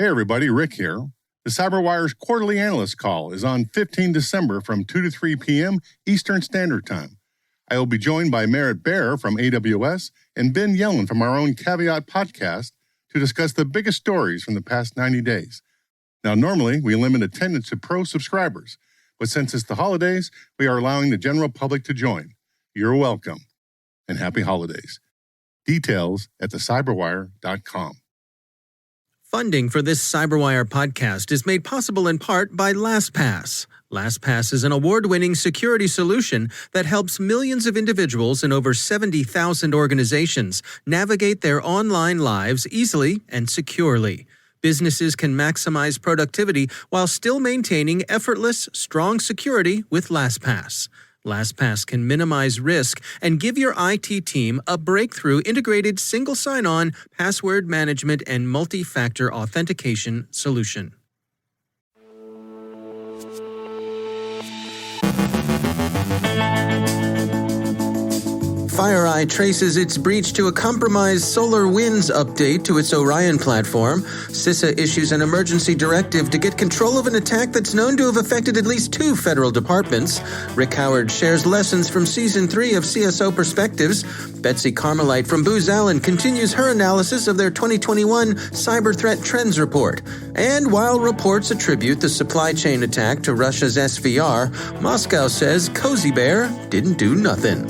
Hey everybody, Rick here. The CyberWire's quarterly analyst call is on 15 December from 2 to 3 p.m. Eastern Standard Time. I will be joined by Merritt Bear from AWS and Ben Yellen from our own Caveat podcast to discuss the biggest stories from the past 90 days. Now, normally we limit attendance to pro subscribers, but since it's the holidays, we are allowing the general public to join. You're welcome, and happy holidays. Details at thecyberwire.com. Funding for this CyberWire podcast is made possible in part by LastPass. LastPass is an award-winning security solution that helps millions of individuals in over 70,000 organizations navigate their online lives easily and securely. Businesses can maximize productivity while still maintaining effortless, strong security with LastPass. LastPass can minimize risk and give your IT team a breakthrough integrated single sign-on, password management, and multi-factor authentication solution. Fireeye traces its breach to a compromised SolarWinds update to its Orion platform. CISA issues an emergency directive to get control of an attack that's known to have affected at least 2 federal departments. Rick Howard shares lessons from Season 3 of CSO Perspectives. Betsy Carmelite from Booz Allen continues her analysis of their 2021 Cyber Threat Trends Report. And while reports attribute the supply chain attack to Russia's SVR, Moscow says Cozy Bear didn't do nothing.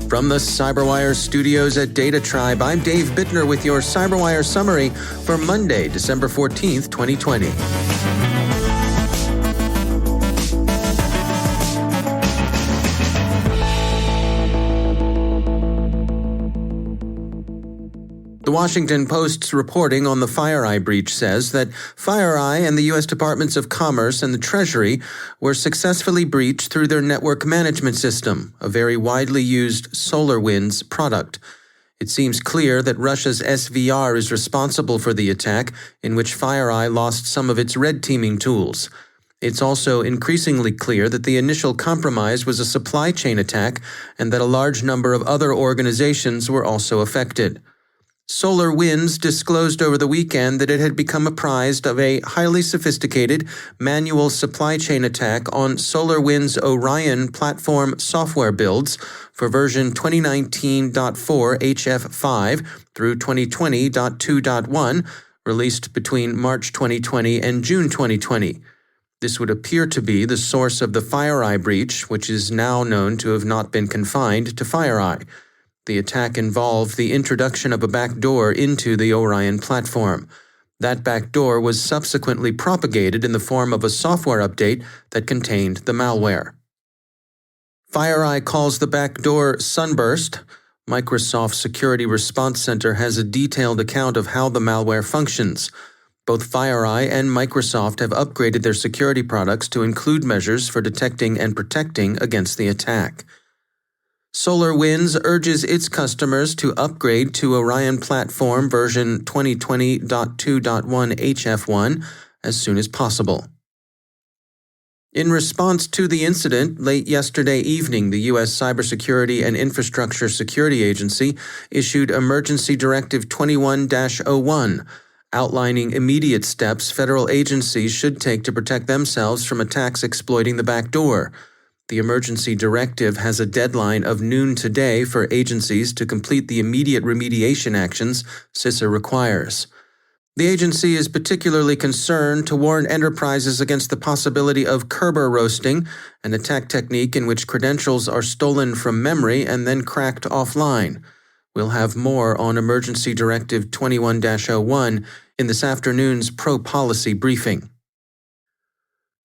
From the CyberWire studios at Data Tribe, I'm Dave Bittner with your CyberWire summary for Monday, December 14th, 2020. The Washington Post's reporting on the Fireeye breach says that Fireeye and the U.S. Departments of Commerce and the Treasury were successfully breached through their network management system, a very widely used SolarWinds product. It seems clear that Russia's SVR is responsible for the attack, in which Fireeye lost some of its red teaming tools. It's also increasingly clear that the initial compromise was a supply chain attack and that a large number of other organizations were also affected. SolarWinds disclosed over the weekend that it had become apprised of a highly sophisticated manual supply chain attack on SolarWinds Orion Platform software builds for version 2019.4 HF5 through 2020.2.1, released between March 2020 and June 2020. This would appear to be the source of the Fireeye breach, which is now known to have not been confined to Fireeye. The attack involved the introduction of a backdoor into the Orion platform. That backdoor was subsequently propagated in the form of a software update that contained the malware. Fireeye calls the backdoor Sunburst. Microsoft's Security Response Center has a detailed account of how the malware functions. Both Fireeye and Microsoft have upgraded their security products to include measures for detecting and protecting against the attack. SolarWinds urges its customers to upgrade to Orion Platform version 2020.2.1 HF1 as soon as possible. In response to the incident, late yesterday evening, the U.S. Cybersecurity and Infrastructure Security Agency issued Emergency Directive 21-01, outlining immediate steps federal agencies should take to protect themselves from attacks exploiting the backdoor. The emergency directive has a deadline of noon today for agencies to complete the immediate remediation actions CISA requires. The agency is particularly concerned to warn enterprises against the possibility of Kerber roasting, an attack technique in which credentials are stolen from memory and then cracked offline. We'll have more on Emergency Directive 21-01 in this afternoon's pro-policy briefing.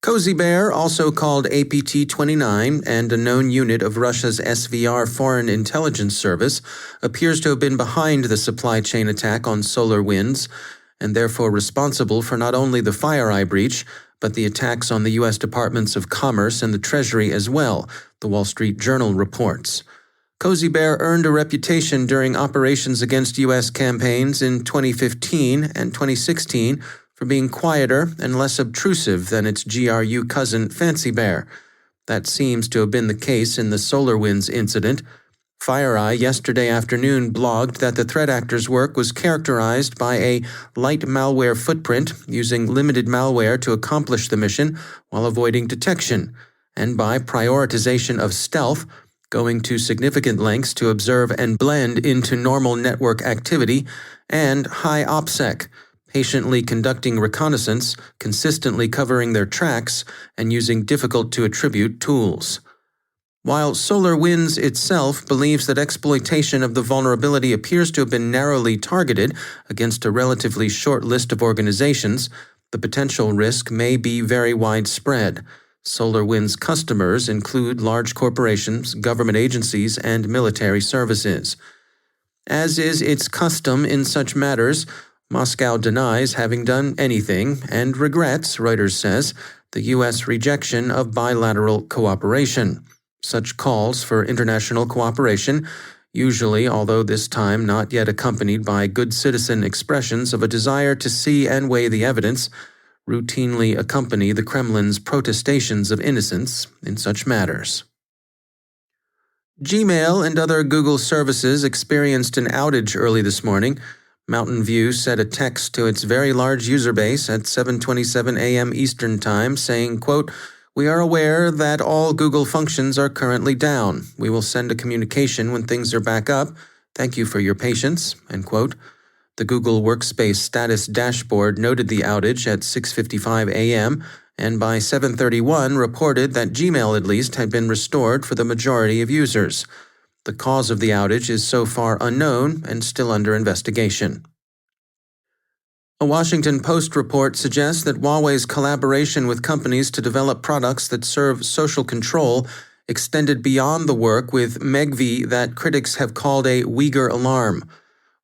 Cozy Bear, also called APT-29 and a known unit of Russia's SVR Foreign Intelligence Service, appears to have been behind the supply chain attack on SolarWinds and therefore responsible for not only the Fireeye breach, but the attacks on the U.S. Departments of Commerce and the Treasury as well, the Wall Street Journal reports. Cozy Bear earned a reputation during operations against U.S. campaigns in 2015 and 2016 for being quieter and less obtrusive than its GRU cousin Fancy Bear. That seems to have been the case in the SolarWinds incident. Fireeye yesterday afternoon blogged that the threat actor's work was characterized by a light malware footprint using limited malware to accomplish the mission while avoiding detection, and by prioritization of stealth, going to significant lengths to observe and blend into normal network activity, and high OPSEC, patiently conducting reconnaissance, consistently covering their tracks, and using difficult-to-attribute tools. While SolarWinds itself believes that exploitation of the vulnerability appears to have been narrowly targeted against a relatively short list of organizations, the potential risk may be very widespread. SolarWinds customers include large corporations, government agencies, and military services. As is its custom in such matters, Moscow denies having done anything and regrets, Reuters says, the U.S. rejection of bilateral cooperation. Such calls for international cooperation, usually, although this time not yet accompanied by good citizen expressions of a desire to see and weigh the evidence, routinely accompany the Kremlin's protestations of innocence in such matters. Gmail and other Google services experienced an outage early this morning. Mountain View sent a text to its very large user base at 7:27 a.m. Eastern Time saying, quote, "We are aware that all Google functions are currently down. We will send a communication when things are back up. Thank you for your patience," end quote. The Google Workspace status dashboard noted the outage at 6:55 a.m., and by 7:31 reported that Gmail at least had been restored for the majority of users. The cause of the outage is so far unknown and still under investigation. A Washington Post report suggests that Huawei's collaboration with companies to develop products that serve social control extended beyond the work with Megvii that critics have called a Uyghur alarm.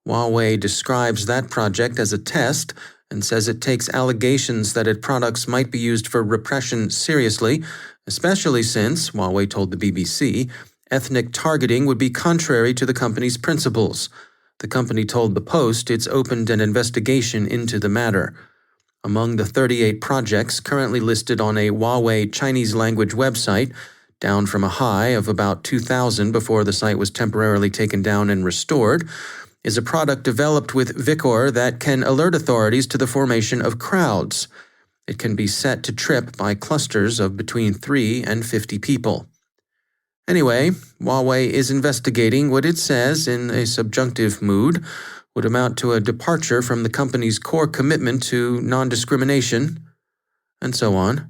Huawei describes that project as a test and says it takes allegations that its products might be used for repression seriously, especially since, Huawei told the BBC, ethnic targeting would be contrary to the company's principles. The company told the Post it's opened an investigation into the matter. Among the 38 projects currently listed on a Huawei Chinese-language website, down from a high of about 2,000 before the site was temporarily taken down and restored, is a product developed with Vicor that can alert authorities to the formation of crowds. It can be set to trip by clusters of between 3 and 50 people. Anyway, Huawei is investigating what it says, in a subjunctive mood, would amount to a departure from the company's core commitment to non-discrimination, and so on.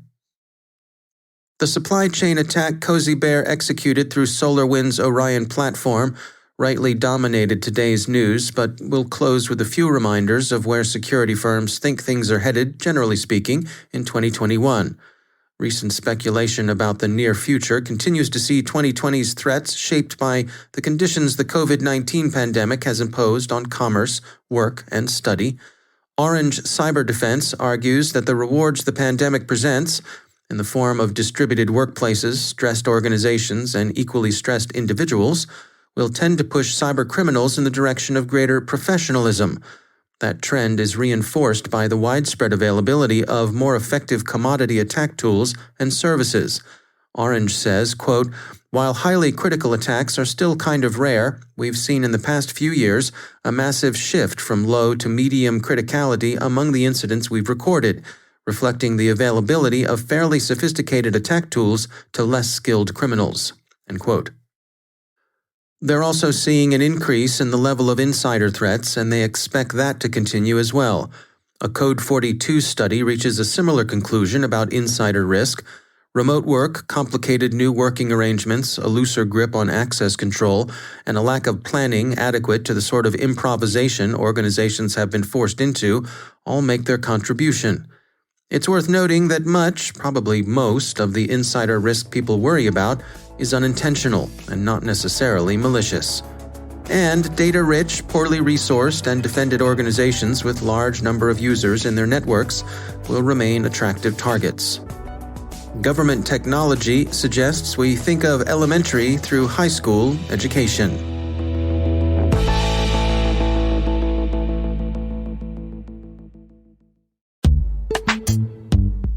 The supply chain attack Cozy Bear executed through SolarWinds' Orion Platform rightly dominated today's news, but we'll close with a few reminders of where security firms think things are headed, generally speaking, in 2021. Recent speculation about the near future continues to see 2020's threats shaped by the conditions the COVID-19 pandemic has imposed on commerce, work, and study. Orange Cyber Defense argues that the rewards the pandemic presents, in the form of distributed workplaces, stressed organizations, and equally stressed individuals, will tend to push cyber criminals in the direction of greater professionalism. That trend is reinforced by the widespread availability of more effective commodity attack tools and services. Orange says, quote, "While highly critical attacks are still kind of rare, we've seen in the past few years a massive shift from low to medium criticality among the incidents we've recorded, reflecting the availability of fairly sophisticated attack tools to less skilled criminals," end quote. They're also seeing an increase in the level of insider threats, and they expect that to continue as well. A Code 42 study reaches a similar conclusion about insider risk. Remote work, complicated new working arrangements, a looser grip on access control, and a lack of planning adequate to the sort of improvisation organizations have been forced into all make their contribution. It's worth noting that much, probably most, of the insider risk people worry about is unintentional and not necessarily malicious. And data-rich, poorly resourced, and defended organizations with large number of users in their networks will remain attractive targets. Government technology suggests we think of elementary through high school education.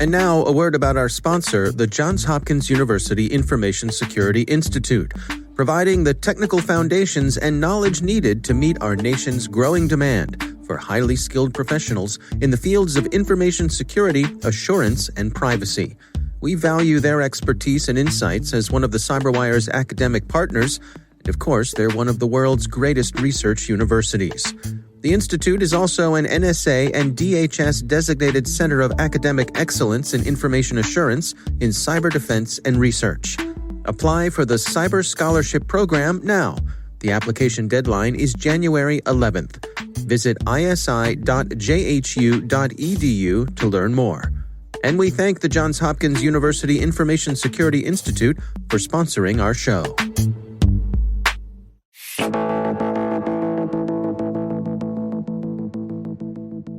And now, a word about our sponsor, the Johns Hopkins University Information Security Institute, providing the technical foundations and knowledge needed to meet our nation's growing demand for highly skilled professionals in the fields of information security, assurance, and privacy. We value their expertise and insights as one of the CyberWire's academic partners, and of course, they're one of the world's greatest research universities. The Institute is also an NSA and DHS designated Center of Academic Excellence in Information Assurance in Cyber Defense and Research. Apply for the Cyber Scholarship Program now. The application deadline is January 11th. Visit isi.jhu.edu to learn more. And we thank the Johns Hopkins University Information Security Institute for sponsoring our show.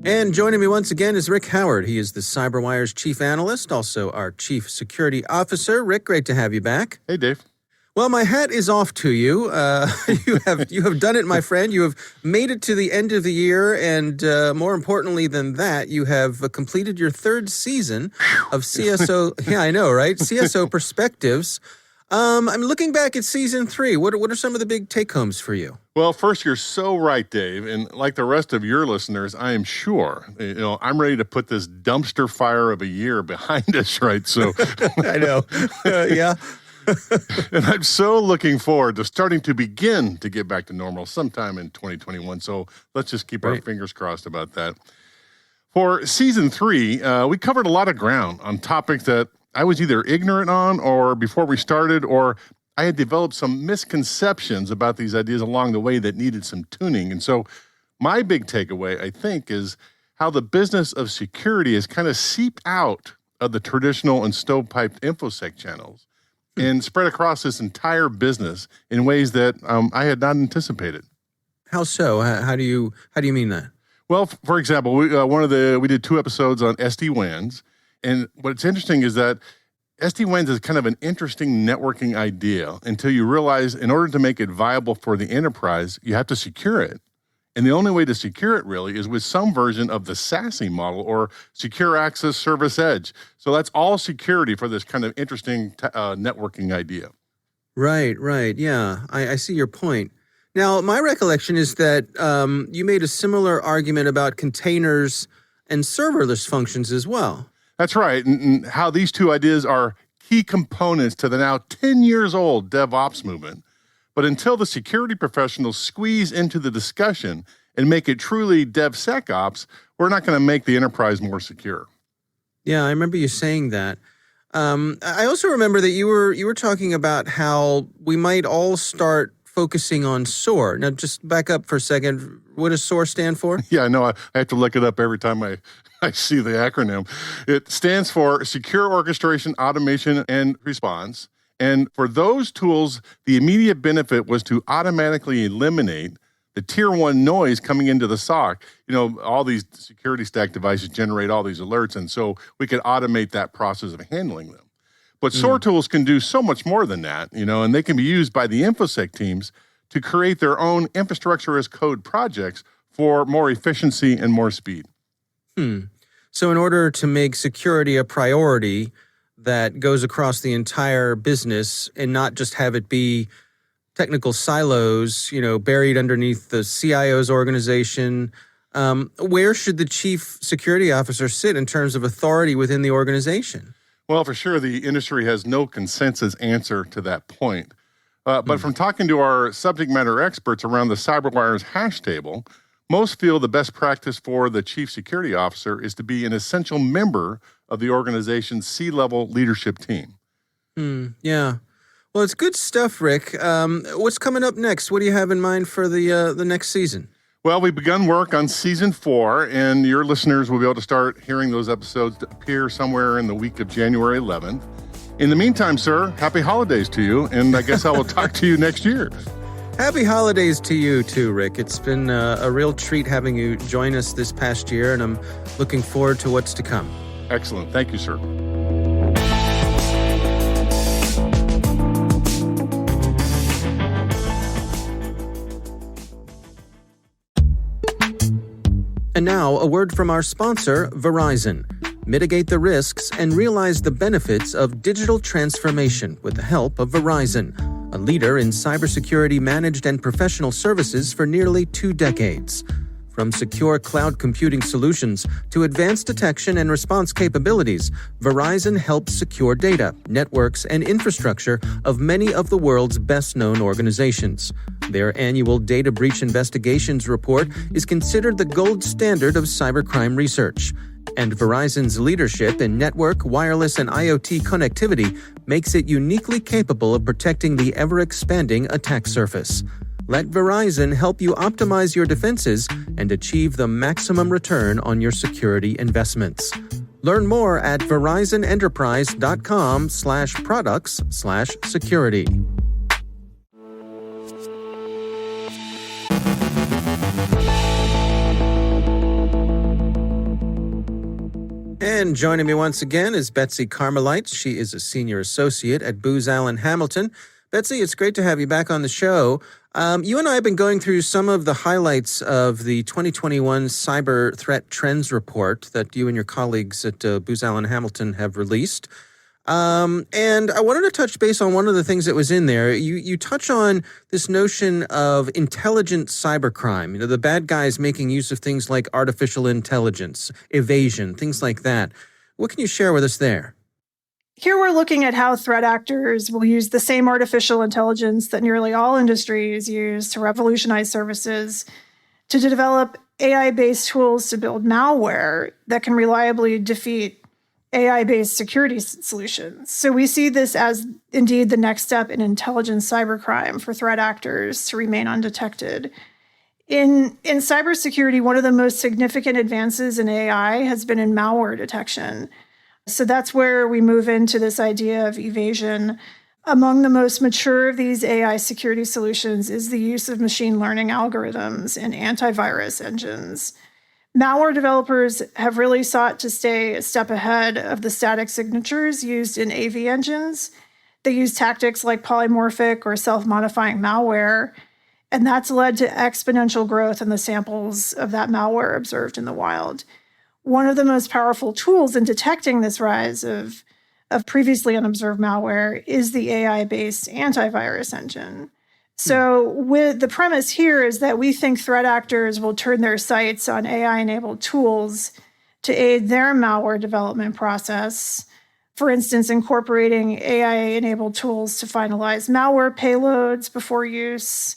And joining me once again is Rick Howard. He is the CyberWire's chief analyst, also our chief security officer. Rick, great to have you back. Hey, Dave. Well, my hat is off to you. You have done it, my friend. You have made it to the end of the year, and more importantly than that, you have completed your third season of CSO. Yeah, I know, right? CSO Perspectives. I'm looking back at season 3. What are some of the big take-homes for you? Well, first, you're so right, Dave. And like the rest of your listeners, I am sure, I'm ready to put this dumpster fire of a year behind us, right? So I know. Yeah. And I'm so looking forward to starting to begin to get back to normal sometime in 2021. So let's just keep our fingers crossed about that. For season 3, we covered a lot of ground on topics that I was either ignorant on or before we started, or I had developed some misconceptions about these ideas along the way that needed some tuning. And so my big takeaway, I think, is how the business of security has kind of seeped out of the traditional and stovepiped InfoSec channels and spread across this entire business in ways that I had not anticipated. How so? How do you mean that? Well, for example, we did 2 episodes on SD-WANs. And what's interesting is that SD-WANs is kind of an interesting networking idea until you realize in order to make it viable for the enterprise, you have to secure it. And the only way to secure it really is with some version of the SASE model or Secure Access Service Edge. So that's all security for this kind of interesting networking idea. Right. Yeah, I see your point. Now, my recollection is that you made a similar argument about containers and serverless functions as well. That's right, and how these two ideas are key components to the now 10 years old DevOps movement. But until the security professionals squeeze into the discussion and make it truly DevSecOps, we're not going to make the enterprise more secure. Yeah, I remember you saying that. I also remember that you were talking about how we might all start focusing on SOAR. Now, just back up for a second. What does SOAR stand for? Yeah, I know. I have to look it up every time I see the acronym. It stands for Secure Orchestration, Automation, and Response. And for those tools, the immediate benefit was to automatically eliminate the tier 1 noise coming into the SOC. All these security stack devices generate all these alerts, and so we could automate that process of handling them. But SOAR tools can do so much more than that, and they can be used by the InfoSec teams to create their own infrastructure as code projects for more efficiency and more speed. So in order to make security a priority that goes across the entire business and not just have it be technical silos, buried underneath the CIO's organization, where should the chief security officer sit in terms of authority within the organization? Well, for sure, the industry has no consensus answer to that point. But from talking to our subject matter experts around the CyberWire's hash table, most feel the best practice for the chief security officer is to be an essential member of the organization's C-level leadership team. Yeah. Well, it's good stuff, Rick. What's coming up next? What do you have in mind for the next season? Well, we've begun work on season 4, and your listeners will be able to start hearing those episodes appear somewhere in the week of January 11th. In the meantime, sir, happy holidays to you, and I guess I will talk to you next year. Happy holidays to you too, Rick. It's been a real treat having you join us this past year, and I'm looking forward to what's to come. Excellent. Thank you, sir. And now, a word from our sponsor, Verizon. mitigate the risks, and realize the benefits of digital transformation with the help of Verizon, a leader in cybersecurity managed and professional services for nearly 2 decades. From secure cloud computing solutions to advanced detection and response capabilities, Verizon helps secure data, networks, and infrastructure of many of the world's best-known organizations. Their annual Data Breach Investigations report is considered the gold standard of cybercrime research. And Verizon's leadership in network, wireless, and IoT connectivity makes it uniquely capable of protecting the ever-expanding attack surface. Let Verizon help you optimize your defenses and achieve the maximum return on your security investments. Learn more at verizonenterprise.com/products/security. And joining me once again is Betsy Carmelite. She is a senior associate at Booz Allen Hamilton. Betsy, it's great to have you back on the show. You and I have been going through some of the highlights of the 2021 Cyber Threat Trends Report that you and your colleagues at Booz Allen Hamilton have released. And I wanted to touch base on one of the things that was in there. You touch on this notion of intelligent cybercrime, the bad guys making use of things like artificial intelligence, evasion, things like that. What can you share with us there? Here we're looking at how threat actors will use the same artificial intelligence that nearly all industries use to revolutionize services, to develop AI-based tools to build malware that can reliably defeat AI-based security solutions. So we see this as indeed the next step in intelligent cybercrime for threat actors to remain undetected. In cybersecurity, one of the most significant advances in AI has been in malware detection. So that's where we move into this idea of evasion. Among the most mature of these AI security solutions is the use of machine learning algorithms and antivirus engines. Malware developers have really sought to stay a step ahead of the static signatures used in AV engines. They use tactics like polymorphic or self-modifying malware, and that's led to exponential growth in the samples of that malware observed in the wild. One of the most powerful tools in detecting this rise of previously unobserved malware is the AI-based antivirus engine. So with the premise here is that we think threat actors will turn their sights on AI-enabled tools to aid their malware development process. For instance, incorporating AI-enabled tools to finalize malware payloads before use,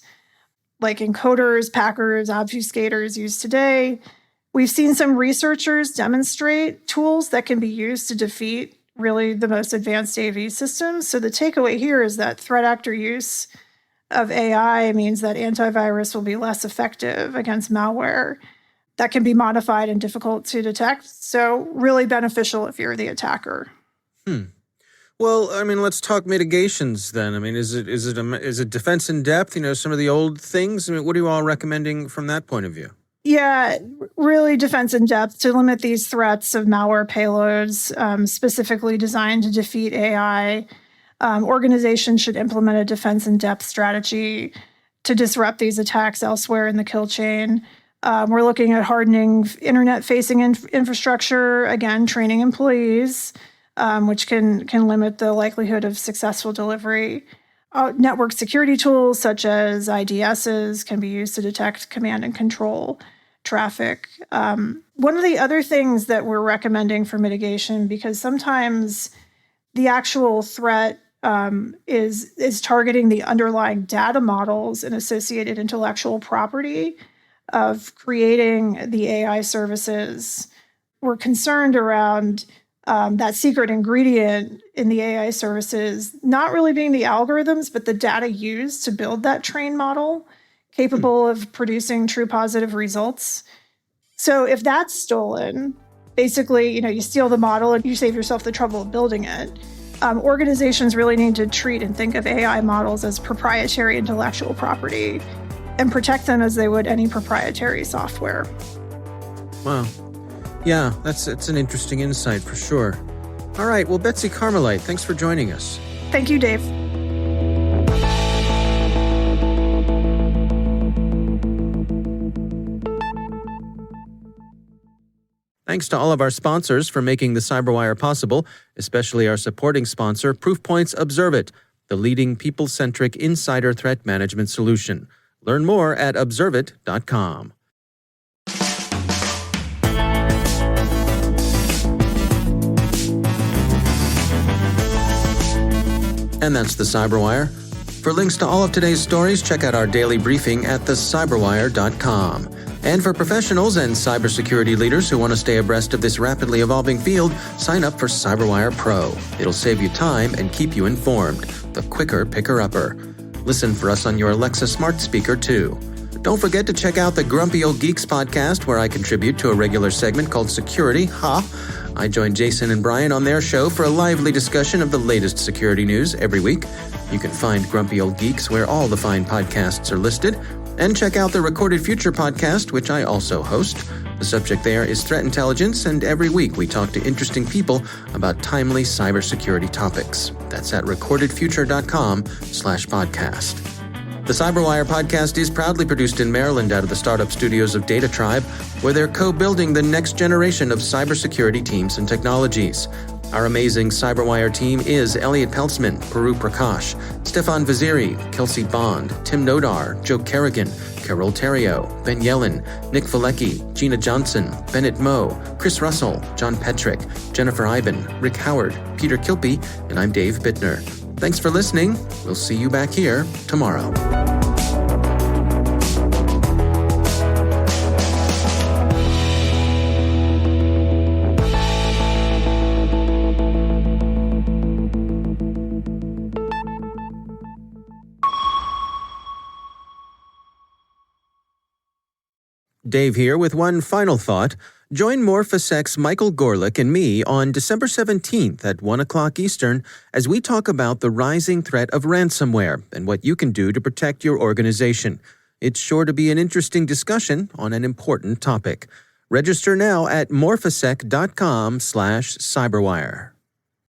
like encoders, packers, obfuscators used today. We've seen some researchers demonstrate tools that can be used to defeat really the most advanced AV systems. So the takeaway here is that threat actor use of AI means that antivirus will be less effective against malware that can be modified and difficult to detect. So really beneficial if you're the attacker. Well, I mean, let's talk mitigations then. I mean, is it defense in depth? Some of the old things. I mean, what are you all recommending from that point of view? Yeah, really defense in depth to limit these threats of malware payloads specifically designed to defeat AI. Organizations should implement a defense in depth strategy to disrupt these attacks elsewhere in the kill chain. We're looking at hardening internet-facing infrastructure, again, training employees, which can limit the likelihood of successful delivery. Network security tools such as IDSs can be used to detect command and control traffic. One of the other things that we're recommending for mitigation, because sometimes the actual threat is targeting the underlying data models and associated intellectual property of creating the AI services. We're concerned around that secret ingredient in the AI services not really being the algorithms, but the data used to build that trained model capable of producing true positive results. So if that's stolen, basically, you steal the model and you save yourself the trouble of building it. Organizations really need to treat and think of AI models as proprietary intellectual property and protect them as they would any proprietary software. Wow. Yeah, it's an interesting insight for sure. All right, well, Betsy Carmelite, thanks for joining us. Thank you, Dave. Thanks to all of our sponsors for making the CyberWire possible, especially our supporting sponsor, Proofpoint's Observeit, the leading people-centric insider threat management solution. Learn more at observeit.com. And that's the CyberWire. For links to all of today's stories, check out our daily briefing at thecyberwire.com. And for professionals and cybersecurity leaders who want to stay abreast of this rapidly evolving field, sign up for CyberWire Pro. It'll save you time and keep you informed. The quicker picker-upper. Listen for us on your Alexa smart speaker, too. Don't forget to check out the Grumpy Old Geeks podcast, where I contribute to a regular segment called Security. I join Jason and Brian on their show for a lively discussion of the latest security news every week. You can find Grumpy Old Geeks where all the fine podcasts are listed. And check out the Recorded Future podcast, which I also host. The subject there is threat intelligence, and every week we talk to interesting people about timely cybersecurity topics. That's at recordedfuture.com/podcast. The CyberWire podcast is proudly produced in Maryland out of the startup studios of Data Tribe, where they're co-building the next generation of cybersecurity teams and technologies. Our amazing CyberWire team is Elliot Peltzman, Puru Prakash, Stefan Vaziri, Kelsey Bond, Tim Nodar, Joe Kerrigan, Carol Terrio, Ben Yellen, Nick Valecki, Gina Johnson, Bennett Moe, Chris Russell, John Petrick, Jennifer Iben, Rick Howard, Peter Kilpie, and I'm Dave Bittner. Thanks for listening. We'll see you back here tomorrow. Dave here with one final thought. Join Morphosec's Michael Gorlick and me on December 17th at 1 o'clock Eastern as we talk about the rising threat of ransomware and what you can do to protect your organization. It's sure to be an interesting discussion on an important topic. Register now at morphosec.com/cyberwire.